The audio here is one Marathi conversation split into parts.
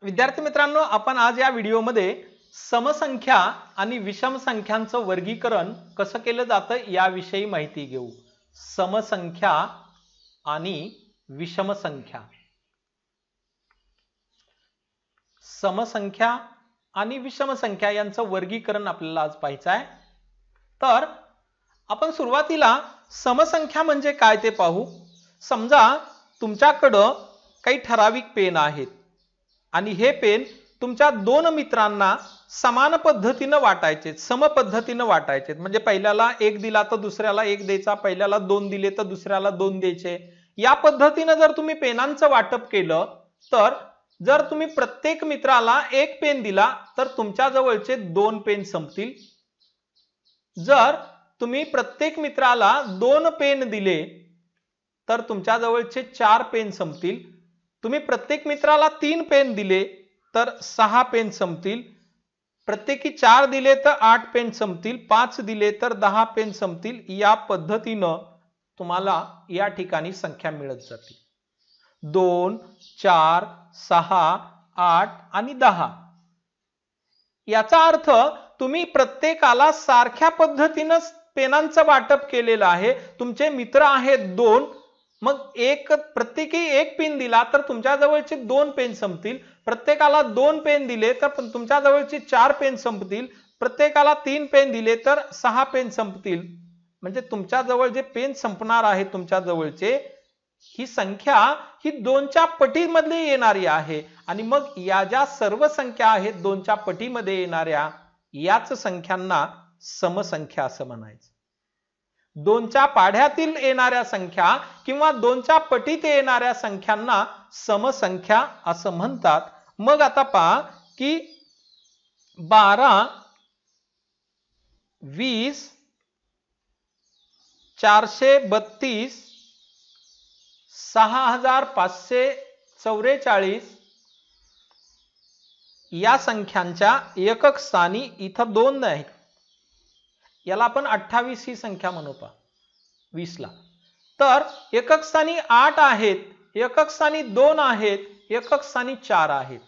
विद्यार्थी मित्रांनो, आपण आज या व्हिडिओमध्ये समसंख्या आणि विषम संख्यांचं वर्गीकरण कसं केलं जातं याविषयी माहिती घेऊ। समसंख्या आणि विषम संख्या, समसंख्या आणि विषम संख्या यांचं वर्गीकरण आपल्याला आज पाहायचं आहे। तर आपण सुरुवातीला समसंख्या म्हणजे काय ते पाहू। समजा तुमच्याकडे काही ठराविक पेन आहेत आणि हे पेन तुमच्या दोन मित्रांना समान पद्धतीने वाटायचे, सम पद्धतीने वाटायचे। म्हणजे पहिल्याला एक दिला तर दुसऱ्याला एक द्यायचा, पहिल्याला दोन दिले तर दुसऱ्याला दोन द्यायचे। या पद्धतीने जर तुम्ही पेनांचं वाटप केलं तर जर तुम्ही प्रत्येक मित्राला एक पेन दिला तर तुमच्या जवळचे दोन पेन संपतील। जर तुम्ही प्रत्येक मित्राला दोन पेन दिले तर तुमच्या जवळचे चार पेन संपतील। तुम्ही प्रत्येक मित्राला तीन पेन दिले तर सहा पेन संपतील। प्रत्येकी चार दिले तर आठ पेन संपतील, पाच दिले तर 10 पेन संपतील। या पद्धतीने तुम्हाला या ठिकाणी संख्या मिळत जातील। 2, 4, 6, 8 आणि 10। याचा अर्थ तुम्ही प्रत्येकाला सारख्या पद्धतीने पेनांचं वाटप केलेलं आहे। तुमचे मित्र आहेत दोन, मग प्रत्येकी एक पेन दिला तर तुमच्या जवळचे दोन पेन संपतील। प्रत्येकाला दोन पेन दिले तर तुमच्या जवळचे चार पेन संपतील। प्रत्येकाला तीन पेन दिले तर सहा पेन संपतील। म्हणजे तुमच्या जवळ जे पेन संपणार आहे तुमच्या जवळचे, ही संख्या ही दोनच्या पटीमध्ये येणारी आहे। आणि मग या ज्या सर्व संख्या आहेत दोनच्या पटीमध्ये येणाऱ्या याच संख्यांना समसंख्या असं म्हणायचं। दोनच्या पाढ्यातील येणाऱ्या संख्या किंवा दोनच्या पटीत येणाऱ्या संख्यांना समसंख्या असं म्हणतात। मग आता पहा की 12, 20, 432, 6544 या संख्यांच्या एकक स्थानी इथं दोन आहेत। याला आपण 28 ही संख्या म्हणू पहा 20 ला। तर एकक स्थानी 8 आहेत, एकक स्थानी 2 आहेत, एकक स्थानी 4 आहेत।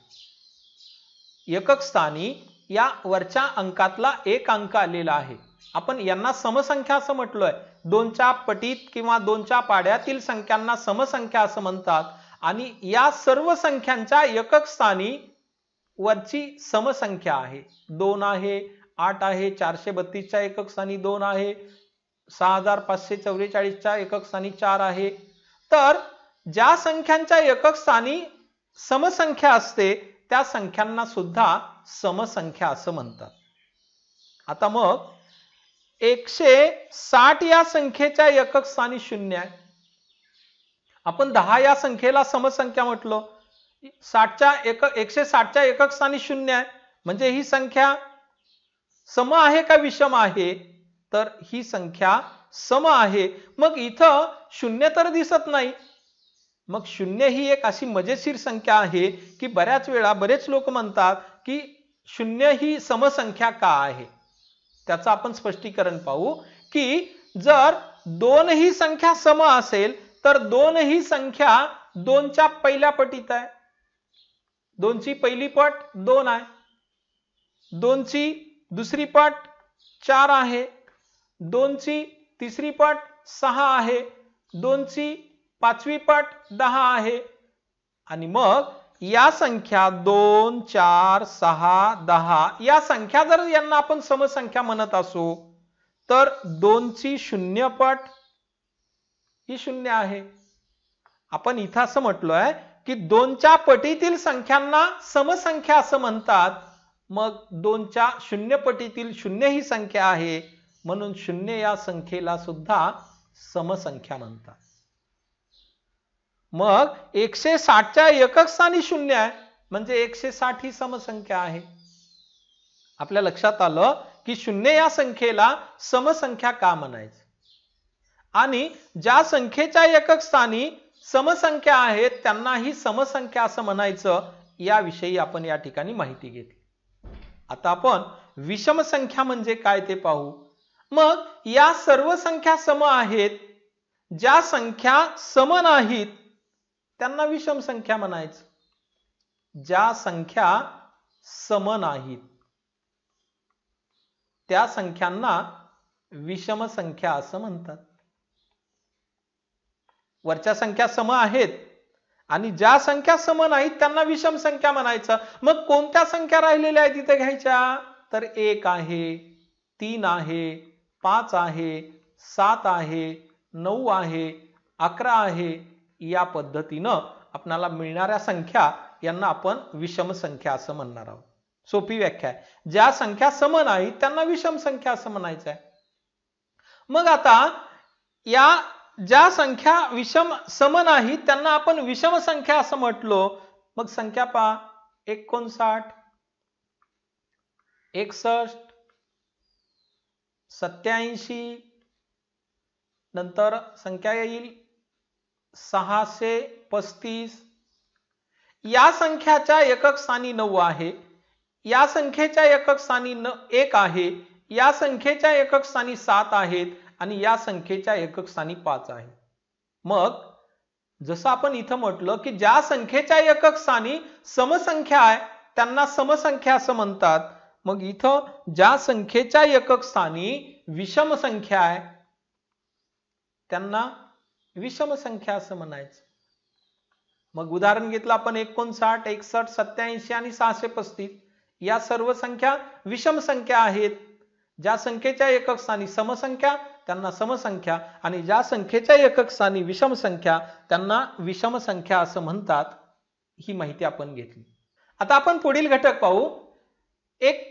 एकक स्थानी या वरच्या अंकातला एक अंक आलेला आहे। आपण यांना समसंख्या असं म्हटलोय। दोनच्या पटीत किंवा दोनच्या पाढ्यातील संख्यांना समसंख्या असं म्हणतात। आणि या सर्व संख्यांच्या एकक स्थानी वरची समसंख्या आहे। 2 आहे, 8 आहे, 432 च्या एकक स्थानी 2 आहे, 6544 च्या एकक स्थानी 4 आहे। तर ज्या संख्यांच्या एकक स्थानी समसंख्या असते त्या संख्यांना सुद्धा समसंख्या असं म्हणतात। आता मग 160 या संख्येच्या एकक स्थानी 0 आहे। आपण 10 या संख्येला समसंख्या म्हटलो। 160 च्या एकक स्थानी 0 आहे, म्हणजे ही संख्या सम आहे का विषम आहे? तर ही संख्या सम आहे। मग इथं 0 तर दिसत नाही। मग 0 ही एक अशी मजेशीर संख्या आहे की बऱ्याच वेळा बरेच लोक म्हणतात की 0 ही समसंख्या का आहे। त्याचं आपण स्पष्टीकरण पाहू की जर दोन ही संख्या सम असेल तर दोन ही संख्या दोनच्या पहिल्या पटीत आहे। दोनची पहिली पट 2 आहे, दोनची दुसरी पट 4 आहे, दोनची तिसरी पट 6 आहे, दोनची पाचवी पट 10 आहे। आणि मग या संख्या 2, 4, 6, 10 या संख्या जर यांना आपण समसंख्या म्हणत असू तर 2 ची शून्य पट ही 0 आहे। आपण इथं असं म्हटलोय की 2च्या पटीतील संख्यांना समसंख्या असं म्हणतात। मग 2च्या शून्य पटीतील 0 ही संख्या आहे, म्हणून 0 या संख्येला सुद्धा समसंख्या म्हणतात। मग 160 च्या एकक स्थानी 0 आहे, म्हणजे 160 ही समसंख्या आहे। आपल्या लक्षात आलं की 0 या संख्येला समसंख्या का म्हणायचं। आणि ज्या संख्येच्या एकक स्थानी समसंख्या आहेत त्यांना ही समसंख्या असं म्हणायचं। याविषयी आपण या ठिकाणी माहिती घेतली। आता आपण विषम संख्या म्हणजे काय ते पाहू। मग या सर्व संख्या सम आहेत, ज्या संख्या सम नाहीत त्यांना विषम संख्या म्हणायचं। ज्या संख्या सम नाहीत त्या संख्यांना विषम संख्या असं म्हणतात. वरच्या संख्या सम आहेत आणि ज्या संख्या सम नाहीत त्यांना विषम संख्या म्हणायचं. मग कोणत्या संख्या राहिलेल्या आहेत तिथे घ्यायच्या? तर 1 आहे, 3 आहे, 5 आहे, 7 आहे, 9 आहे, 11 आहे. या पद्धतीनं आपल्याला मिळणाऱ्या संख्या यांना आपण विषम संख्या असं म्हणणार आहोत. सोपी व्याख्या आहे. ज्या संख्या सम नाहीत त्यांना विषम संख्या असं म्हणायचं आहे. मग आता या ज्या संख्या विषम सम नाहीत त्यांना आपण विषम संख्या असं म्हटलो. मग संख्या पहा, 59, 61, 87, नंतर संख्या येईल 635. या संख्याच्या एकक स्थानी 9 आहे, या संख्येच्या एकक स्थानी 1 आहे, या संख्येच्या एकक स्थानी 7 आहेत आणि या संख्येच्या एकक स्थानी 5 आहे. मग जसं आपण इथं म्हटलं की ज्या संख्येच्या एकक स्थानी समसंख्या आहे त्यांना समसंख्या असं म्हणतात. मग इथं ज्या संख्येच्या एकक स्थानी विषम संख्या आहे त्यांना विषम संख्या असं म्हणायचं. मग उदाहरण घेतलं आपण 59, 61, 87 आणि 635. या सर्व संख्या विषम संख्या आहेत. ज्या संख्येच्या एकक स्थानी समसंख्या त्यांना समसंख्या आणि ज्या संख्येच्या एकक स्थानी विषम संख्या त्यांना विषम संख्या असं म्हणतात. ही माहिती आपण घेतली. आता आपण पुढील घटक पाहू. एक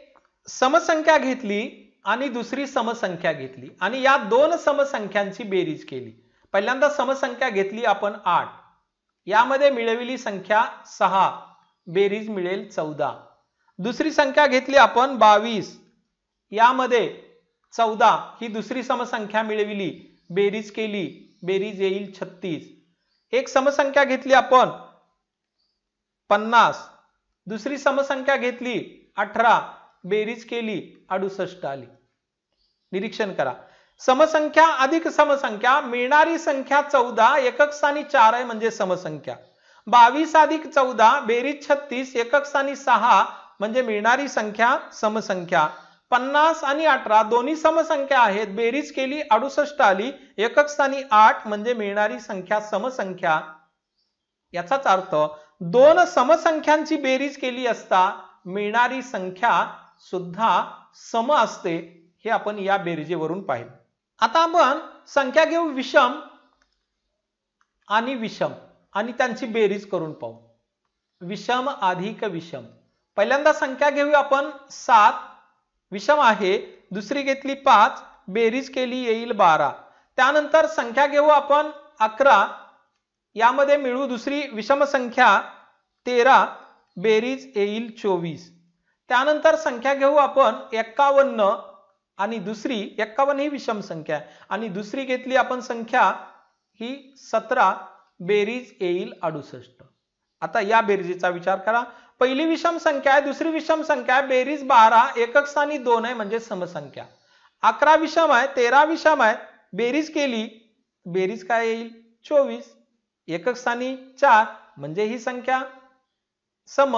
समसंख्या घेतली आणि दुसरी समसंख्या घेतली आणि या दोन समसंख्यांची बेरीज केली. पहिल्यांदा समसंख्या घेतली आपण 8, यामध्ये मिळविली संख्या 6, बेरीज मिळेल 14. दुसरी संख्या घेतली आपण 22, यामध्ये 14 ही दुसरी समसंख्या मिळविली, बेरीज केली, बेरीज येईल 36. एक समसंख्या घेतली आपण 50, दुसरी समसंख्या घेतली 18, बेरीज केली 68 आली. निरीक्षण करा, समसंख्या अधिक समसंख्या, मिळणारी संख्या 14, एकक स्थानी 4 आहे म्हणजे समसंख्या. 22 अधिक 14 बेरीज 36, एकक स्थानी 6 म्हणजे मिळणारी संख्या समसंख्या. 50 आणि 18 दोन्ही समसंख्या आहेत, बेरीज केली 68 आली, एकक स्थानी 8 म्हणजे मिळणारी संख्या समसंख्या. याचाच अर्थ दोन समसंख्यांची बेरीज केली असता मिळणारी संख्या सुद्धा सम असते. हे आपण या बेरजेवरून पाहिलं. आता आपण संख्या घेऊ विषम आणि विषम आणि त्यांची बेरीज करून पाहू. विषम अधिक विषम. पहिल्यांदा संख्या घेऊया आपण 7, विषम आहे. दुसरी घेतली 5, बेरीज केली येईल 12. त्यानंतर संख्या घेऊ आपण 11, यामध्ये मिळू दुसरी विषम संख्या 13, बेरीज येईल 24. त्यानंतर संख्या घेऊ आपण 51 आणि दुसरी 51 ही विषम संख्या आणि दुसरी घेतली आपण संख्या ही 17, बेरीज येईल 68. आता या बेरजेचा विचार करा. पहिली विषम संख्या आहे, दुसरी विषम संख्या आहे, बेरीज 12, एकक स्थानी 2 आहे म्हणजे समसंख्या. 11 विषम आहे, 13 विषम आहे, बेरीज केली, बेरीज काय येईल 24, एकक स्थानी 4 म्हणजे ही संख्या सम.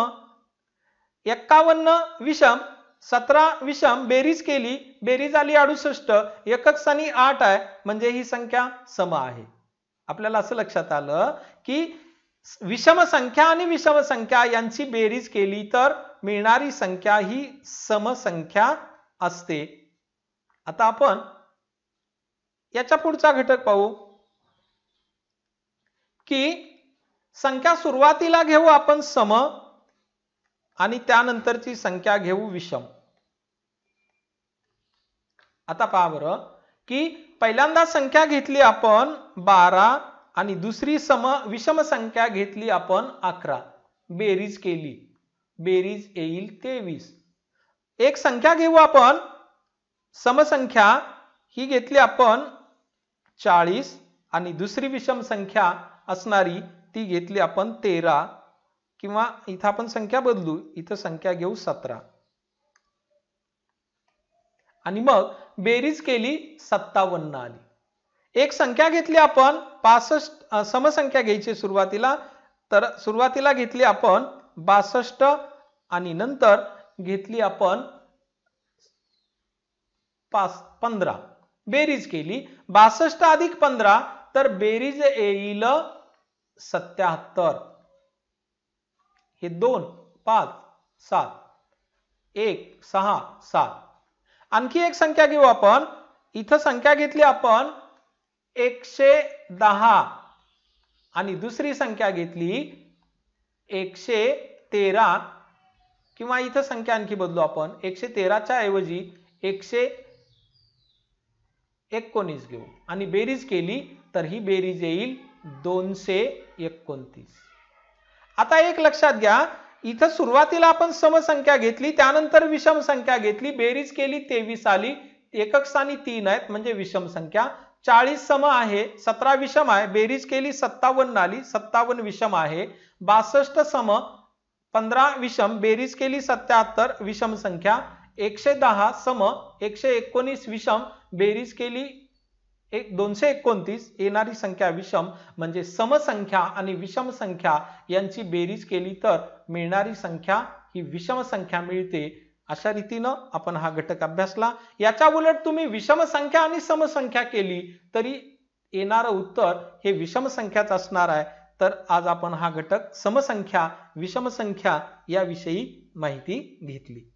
51 विषम, 17 विषम, बेरीज केली, बेरीज आली 68, एकक स्थानी 8 आहे म्हणजे ही संख्या सम आहे. आपल्याला असं लक्षात आलं की विषम संख्या आणि विषम संख्या यांची बेरीज केली तर मिळणारी संख्या ही समसंख्या असते. आता आपण याच्या पुढचा घटक पाहू की संख्या सुरुवातीला घेऊ आपण सम आणि त्यानंतरची संख्या घेऊ विषम. आता पहा बरं की पहिल्यांदा संख्या घेतली आपण 12 आणि दुसरी विषम संख्या घेतली आपण 11, बेरीज केली, बेरीज येईल 23. एक संख्या घेऊ आपण समसंख्या, ही घेतली आपण 40 आणि दुसरी विषम संख्या असणारी ती घेतली आपण 13 किंवा इथं आपण संख्या बदलू, इथं संख्या घेऊ 17 आणि मग बेरीज केली 57 आली. एक संख्या घेतली आपण 65, समसंख्या घ्यायची सुरुवातीला, तर सुरुवातीला घेतली आपण 62 आणि नंतर घेतली आपण 15, बेरीज केली 62 अधिक 15, तर बेरीज येईल 77. हे 2 5 7 1 6 7. आणखी एक संख्या घेऊ आपण. इथं संख्या घेतली आपण 110 आणि दुसरी संख्या घेतली 113, किंवा इथं संख्या आणखी बदलू आपण. 113 च्या ऐवजी 119 घेऊ आणि बेरीज केली तर ही बेरीज येईल 229. आता एक लक्षात घ्या, इथं सुरुवातीला आपण समसंख्या घेतली, त्यानंतर विषम संख्या घेतली, बेरीज केली 23 आली, एकक स्थानी 3 आहेत म्हणजे विषम संख्या. 40 सम आहे, 17 विषम आहे, बेरीज केली 57 आली, 57 विषम आहे. 62 सम, 15 विषम, बेरीज केली 77, विषम संख्या. 110 सम, 119 विषम, बेरीज केली 229, येणारी संख्या विषम. म्हणजे समसंख्या आणि विषम संख्या यांची बेरीज केली तर मिळणारी संख्या ही विषम संख्या मिळते. अशा रीतीनं आपण हा घटक अभ्यासला. याच्या उलट तुम्ही विषम संख्या आणि समसंख्या केली तरी येणारं उत्तर हे विषम संख्याच असणार आहे. तर आज आपण हा घटक समसंख्या विषम संख्या याविषयी माहिती घेतली.